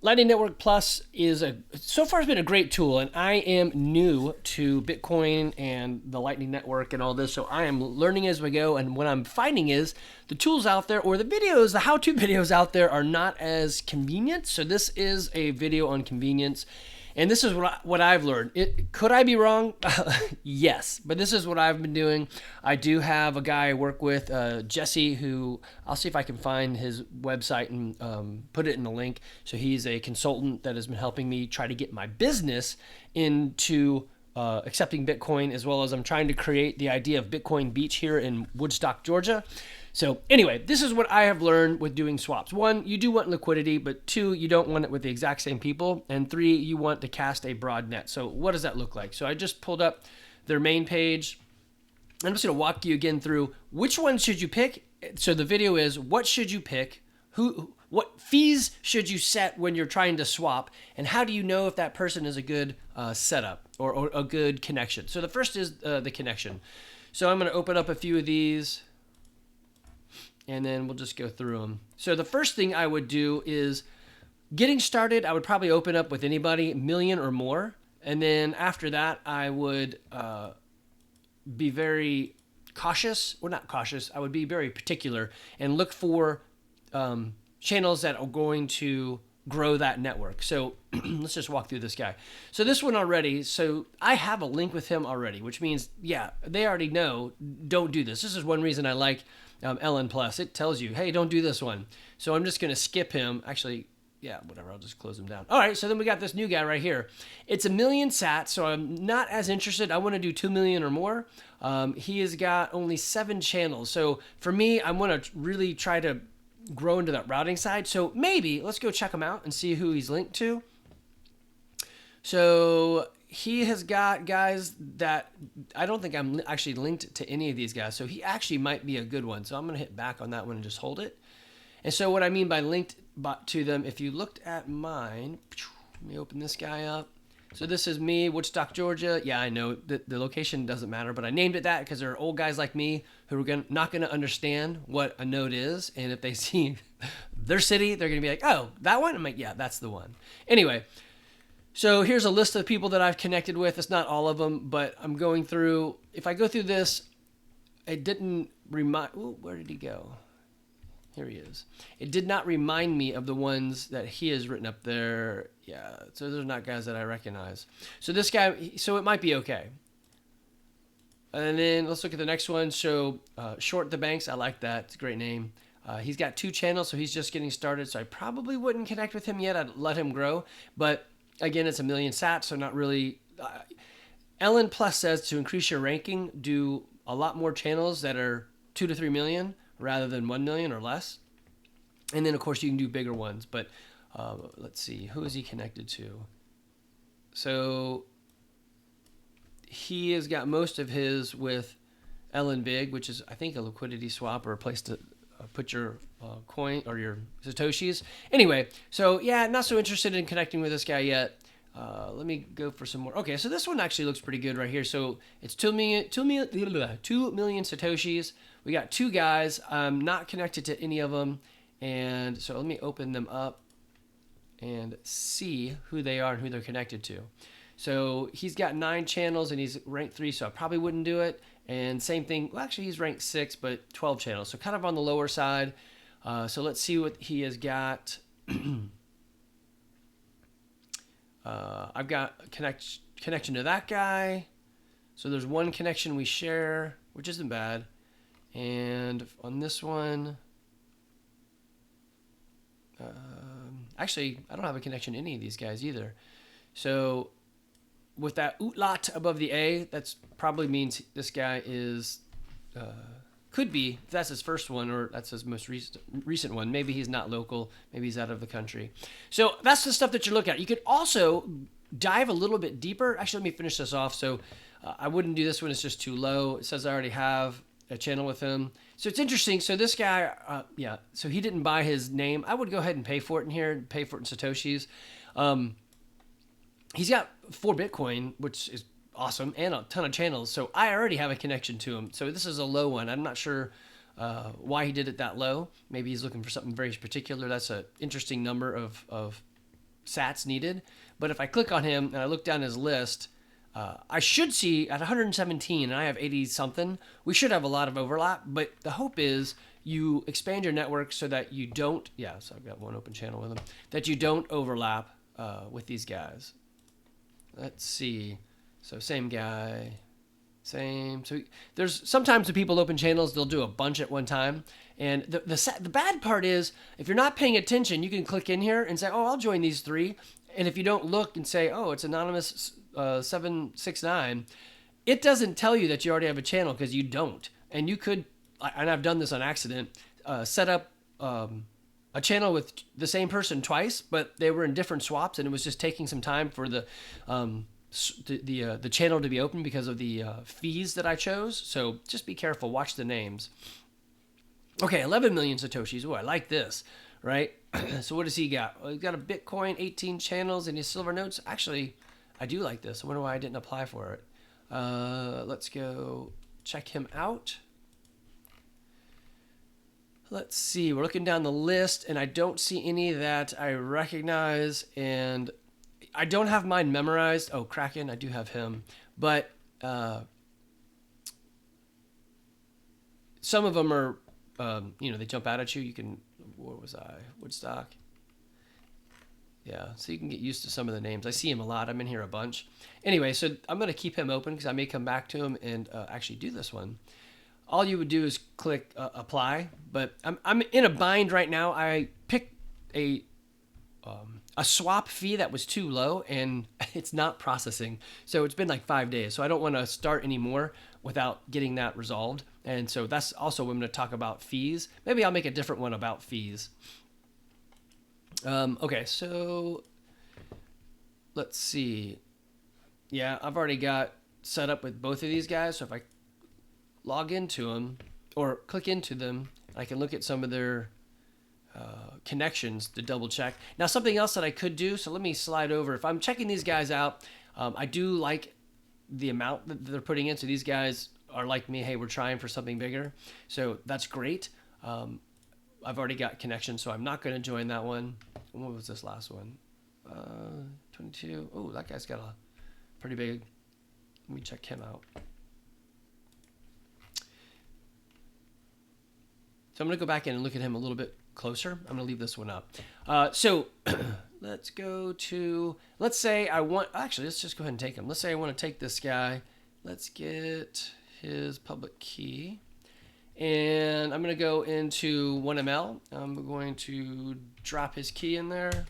Lightning Network Plus is so far has been a great tool, and I am new to Bitcoin and the Lightning Network and all this, so I am learning as we go. And what I'm finding is the tools out there, or the videos, the how-to videos out there, are not as convenient. So this is a video on convenience. And this is what I've learned. Could I be wrong? Yes, but this is what I've been doing. I do have a guy I work with, Jesse, who I'll see if I can find his website and put it in the link. So he's a consultant that has been helping me try to get my business into accepting Bitcoin, as well as I'm trying to create the idea of Bitcoin Beach here in Woodstock, Georgia. So anyway, this is what I have learned with doing swaps. 1, you do want liquidity, but 2, you don't want it with the exact same people. And 3, you want to cast a broad net. So what does that look like? So I just pulled up their main page. I'm just going to walk you again through which one should you pick. So the video is what should you pick? What fees should you set when you're trying to swap? And how do you know if that person is a good setup or a good connection? So the first is the connection. So I'm going to open up a few of these, and then we'll just go through them. So the first thing I would do is getting started. I would probably open up with anybody, a million or more. And then after that, I would be very cautious, or not cautious, I would be very particular and look for channels that are going to grow that network. So let's just walk through this guy. So this one already, so I have a link with him already, which means, yeah, they already know, don't do this. This is one reason I like LN Plus. It tells you, hey, don't do this one. So I'm just going to skip him. Actually, yeah, whatever. I'll just close him down. All right. So then we got this new guy right here. It's 1 million sats. So I'm not as interested. I want to do 2 million or more. He has got only 7 channels. So for me, I want to really try to grow into that routing side. So maybe let's go check him out and see who he's linked to. So he has got guys that I don't think I'm actually linked to any of these guys. So he actually might be a good one. So I'm going to hit back on that one and just hold it. And so what I mean by linked to them, if you looked at mine, let me open this guy up. So this is me, Woodstock, Georgia. Yeah, I know the location doesn't matter, but I named it that because there are old guys like me who are not going to understand what a node is. And if they see their city, they're going to be like, oh, that one? I'm like, yeah, that's the one. Anyway, so here's a list of people that I've connected with. It's not all of them, but I'm going through. If I go through this, it didn't remind. Ooh, where did he go? Here he is. It did not remind me of the ones that he has written up there. Yeah, so those are not guys that I recognize. So this guy, so it might be okay. And then let's look at the next one. So Short the Banks, I like that. It's a great name. He's got 2 channels, so he's just getting started. So I probably wouldn't connect with him yet. I'd let him grow. But again, it's 1 million sats, so not really. LN Plus says to increase your ranking, do a lot more channels that are 2 to 3 million rather than 1 million or less. And then, of course, you can do bigger ones. But let's see. Who is he connected to? So he has got most of his with LN Big, which is, I think, a liquidity swap or a place to put your coin or your Satoshis. Anyway, so yeah, not so interested in connecting with this guy yet. Let me go for some more. Okay, so this one actually looks pretty good right here. So it's 2 million Satoshis. We got 2 guys. I'm not connected to any of them. And so let me open them up and see who they are and who they're connected to. So he's got 9 channels and he's ranked 3, so I probably wouldn't do it. And same thing, well, actually he's ranked 6, but 12 channels. So kind of on the lower side. So let's see what he has got. I've got a connection to that guy. So there's 1 connection we share, which isn't bad. And on this one, actually, I don't have a connection to any of these guys either. So with that utlat above the A, that's probably means this guy is, could be, if that's his first one or that's his most recent one. Maybe he's not local. Maybe he's out of the country. So that's the stuff that you're looking at. You could also dive a little bit deeper. Actually, let me finish this off. So I wouldn't do this one. It's just too low. It says I already have a channel with him. So it's interesting. So this guy, yeah, so he didn't buy his name. I would go ahead and pay for it in here, pay for it in Satoshis. He's got 4 Bitcoin, which is awesome, and a ton of channels. So I already have a connection to him. So this is a low one. I'm not sure why he did it that low. Maybe he's looking for something very particular. That's an interesting number of sats needed. But if I click on him and I look down his list, I should see at 117 and I have 80 something, we should have a lot of overlap. But the hope is you expand your network so that you don't, yeah, so I've got one open channel with him, that you don't overlap with these guys. Let's see. So same guy, same. So there's sometimes when people open channels, they'll do a bunch at one time. And the bad part is if you're not paying attention, you can click in here and say, oh, I'll join these 3. And if you don't look and say, oh, it's anonymous 769, it doesn't tell you that you already have a channel because you don't. And you could, and I've done this on accident, set up a channel with the same person twice, but they were in different swaps, and it was just taking some time for the channel to be open because of the fees that I chose. So just be careful. Watch the names. Okay, 11 million Satoshis. Oh, I like this, right? So what does he got? Well, he's got a Bitcoin, 18 channels, and his silver notes. Actually, I do like this. I wonder why I didn't apply for it. Let's go check him out. Let's see. We're looking down the list, and I don't see any that I recognize, and I don't have mine memorized. Oh, Kraken, I do have him. But some of them are, they jump out at you. You can, where was I? Woodstock. Yeah, so you can get used to some of the names. I see him a lot. I'm in here a bunch. Anyway, so I'm going to keep him open because I may come back to him and actually do this one. All you would do is click apply, but I'm in a bind right now. I picked a swap fee that was too low, and it's not processing. So it's been like 5 days. So I don't want to start anymore without getting that resolved. And so that's also when I'm going to talk about fees. Maybe I'll make a different one about fees. Okay, so let's see. Yeah, I've already got set up with both of these guys. So if I log into them or click into them, I can look at some of their connections to double check. Now, something else that I could do, so let me slide over. If I'm checking these guys out, I do like the amount that they're putting in. So these guys are like me. Hey, we're trying for something bigger. So that's great. I've already got connections, so I'm not going to join that one. What was this last one? 22. Oh, that guy's got a pretty big. Let me check him out. So I'm going to go back in and look at him a little bit closer. I'm going to leave this one up. So let's go to, let's say I want, actually, let's just go ahead and take him. Let's say I want to take this guy. Let's get his public key. And I'm going to go into 1ML. I'm going to drop his key in there.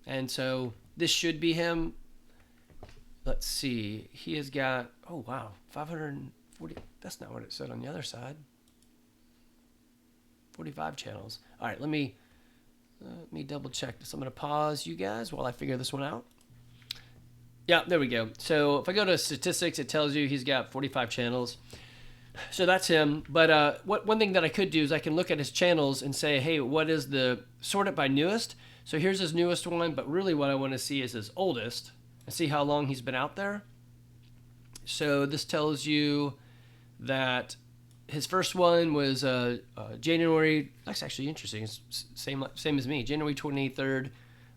And so this should be him. Let's see. He has got, oh, wow, 540. That's not what it said on the other side. 45 channels. All right, let me double check this. I'm going to pause you guys while I figure this one out. Yeah, there we go. So if I go to statistics, it tells you he's got 45 channels. So that's him. But one thing that I could do is I can look at his channels and say, hey, what is the, sort it by newest. So here's his newest one, but really what I want to see is his oldest and see how long he's been out there. So this tells you that his first one was January, that's actually interesting, it's same as me, January 23rd,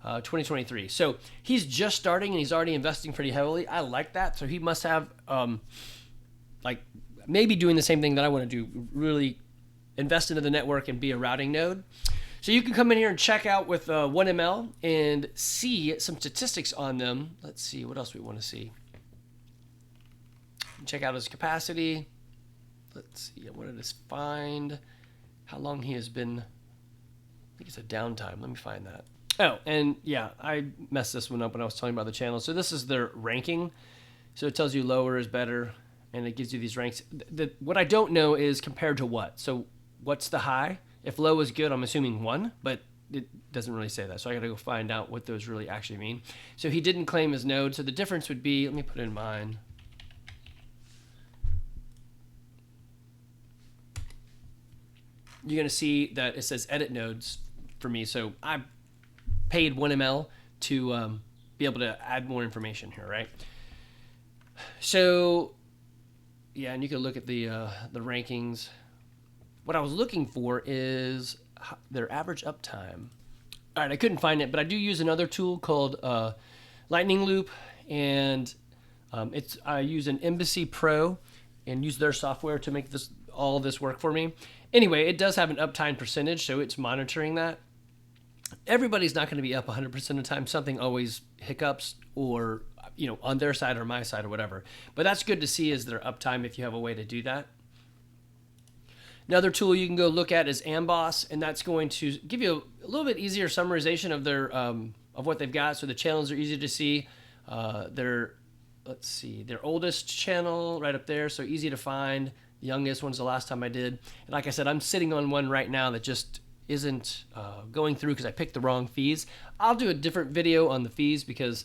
2023. So he's just starting and he's already investing pretty heavily. I like that. So he must have maybe doing the same thing that I want to do, really invest into the network and be a routing node. So you can come in here and check out with 1ML and see some statistics on them. Let's see what else we want to see. Check out his capacity. Let's see, what did this find? How long he has been, I think it's a downtime. Let me find that. Oh, and yeah, I messed this one up when I was telling about the channel. So this is their ranking. So it tells you lower is better, and it gives you these ranks. What I don't know is compared to what. So what's the high? If low is good, I'm assuming 1, but it doesn't really say that. So I got to go find out what those really actually mean. So he didn't claim his node. So the difference would be, let me put in mine. You're going to see that it says edit nodes for me. So I paid 1ML to be able to add more information here, right? So, yeah, and you can look at the rankings. What I was looking for is their average uptime. All right, I couldn't find it, but I do use another tool called Lightning Loop, and I use an Embassy Pro and use their software to make all this work for me. Anyway, it does have an uptime percentage, so it's monitoring that. Everybody's not going to be up 100% of the time. Something always hiccups, or on their side or my side or whatever. But that's good to see, is their uptime, if you have a way to do that. Another tool you can go look at is Amboss, and that's going to give you a little bit easier summarization of their of what they've got. So the channels are easy to see. Their oldest channel right up there, so easy to find. The youngest one's the last time I did. And like I said, I'm sitting on one right now that just isn't going through because I picked the wrong fees. I'll do a different video on the fees because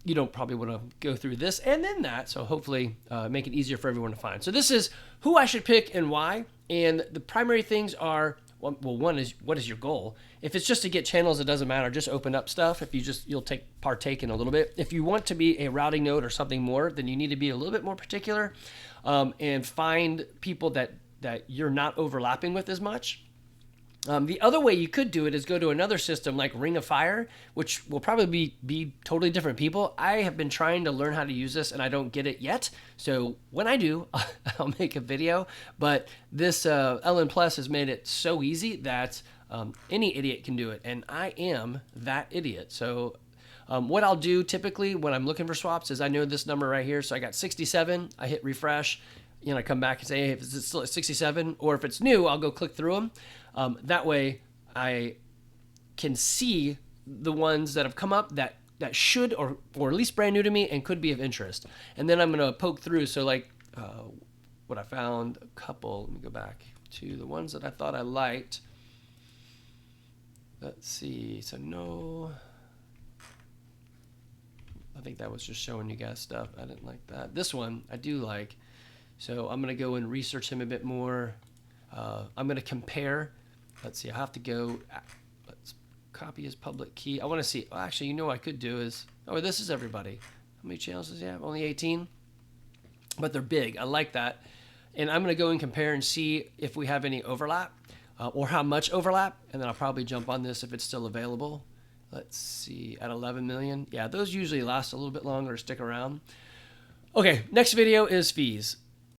you don't probably want to go through this and then that, so hopefully make it easier for everyone to find. So this is who I should pick and why, and the primary things are, well, one is, what is your goal? If it's just to get channels, it doesn't matter, just open up stuff. If you'll partake in a little bit. If you want to be a routing node or something more, then you need to be a little bit more particular, and find people that you're not overlapping with as much. The other way you could do it is go to another system like Ring of Fire, which will probably be totally different people. I have been trying to learn how to use this and I don't get it yet. So when I do, I'll make a video. But this LN Plus has made it so easy that any idiot can do it. And I am that idiot. So what I'll do typically when I'm looking for swaps is I know this number right here. So I got 67. I hit refresh. I come back and say, hey, if it's still at 67, or if it's new, I'll go click through them. That way I can see the ones that have come up that should, or at least brand new to me and could be of interest. And then I'm going to poke through. So like what I found, a couple, let me go back to the ones that I thought I liked. Let's see. So no, I think that was just showing you guys stuff. I didn't like that. This one I do like. So I'm going to go and research him a bit more. I'm going to compare. Let's see. I have to go. Let's copy his public key. I want to see. Well, actually, what I could do is. Oh, this is everybody. How many channels does he have? Only 18. But they're big. I like that. And I'm going to go and compare and see if we have any overlap, or how much overlap. And then I'll probably jump on this if it's still available. Let's see. At 11 million. Yeah, those usually last a little bit longer, stick around. Okay, next video is fees.